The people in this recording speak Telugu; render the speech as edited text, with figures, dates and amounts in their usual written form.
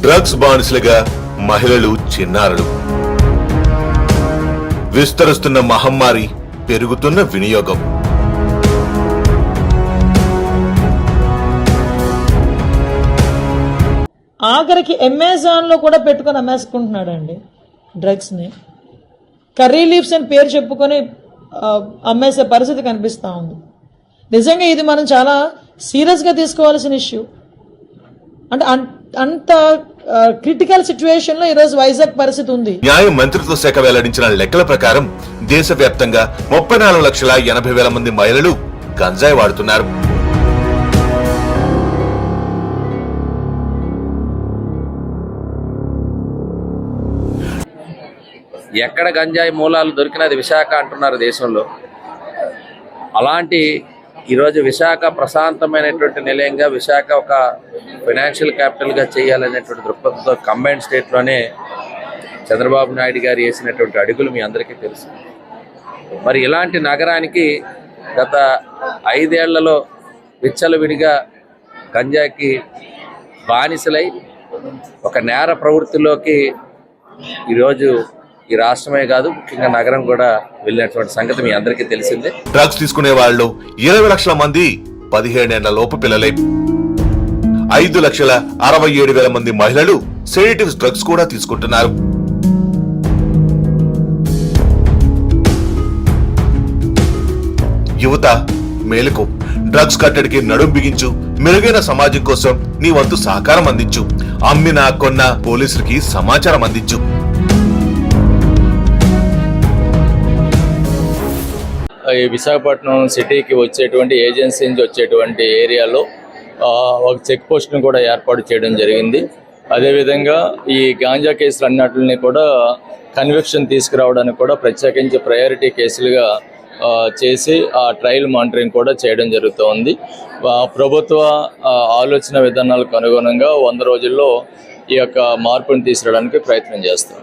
డ్రగ్స్ బానిసలుగా మహిళలు, చిన్నారులు. విస్తరిస్తున్న మహమ్మారి, పెరుగుతున్న వినియోగం. ఆఖరికి అమెజాన్లో కూడా పెట్టుకొని అమ్మేసుకుంటున్నాడండి డ్రగ్స్ని. కర్రీ లీవ్స్ అని పేరు చెప్పుకొని అమ్మేసే పరిస్థితి కనిపిస్తూ ఉంది. నిజంగా ఇది మనం చాలా సీరియస్గా తీసుకోవాల్సిన ఇష్యూ. అంటే అంత క్రిటికల్ సిచ్యువేషన్లో ఈరోజు వైజాగ్ పరిస్థితి ఉంది. న్యాయ మంత్రిత్వ శాఖ వెల్లడించిన లెక్కల ప్రకారం దేశవ్యాప్తంగా 34,80,000 మంది మహిళలు గంజాయి వాడుతున్నారు. ఎక్కడ గంజాయి మూలాలు దొరికినది విశాఖ అంటున్నారు దేశంలో. అలాంటి ఈరోజు విశాఖ ప్రశాంతమైనటువంటి నిలయంగా, విశాఖ ఒక ఫైనాన్షియల్ క్యాపిటల్గా చేయాలనేటువంటి దృక్పథంతో కంబైన్డ్ స్టేట్లోనే చంద్రబాబు నాయుడు గారు వేసినటువంటి అడుగులు మీ అందరికీ తెలుసు. మరి ఇలాంటి నగరానికి గత 5 ఏళ్లలో విచ్చలవిడిగా గంజాయికి బానిసలై ఒక నేర ప్రవృత్తిలోకి ఈరోజు ఈ రాష్ట్రమే కాదు, ముఖ్యంగా నగరం కూడా వెళ్ళినటువంటి సంగతి మీ అందరికీ తెలిసిందే. డ్రగ్స్ తీసుకునే వాళ్ళు 20 లక్షల మంది 17 ఏళ్ల లోపు పిల్లలే. 5,67,000 మంది మహిళలు సెడేటివ్స్ డ్రగ్స్ కూడా తీసుకుంటున్నారు. యువత మేలుకో, డ్రగ్స్ కట్టడికి నడుం బిగించు. మెరుగైన సమాజం కోసం నీ వంతు సహకారం అందించు. అమ్మినా కొన్న పోలీసులకి సమాచారం అందించు. ఈ విశాఖపట్నం సిటీకి వచ్చేటువంటి ఏజెన్సీ నుంచి వచ్చేటువంటి ఏరియాలో ఒక చెక్ పోస్ట్ను కూడా ఏర్పాటు చేయడం జరిగింది. అదేవిధంగా ఈ గాంజా కేసులు అన్నిటిని కూడా కన్విక్షన్ తీసుకురావడానికి కూడా ప్రత్యేకించి ప్రయారిటీ కేసులుగా చేసి ఆ ట్రయల్ మానిటరింగ్ కూడా చేయడం జరుగుతోంది. ప్రభుత్వ ఆలోచన విధానాలకు అనుగుణంగా 100 రోజుల్లో ఈ యొక్క మార్పును తీసుకురావడానికి ప్రయత్నం చేస్తాం.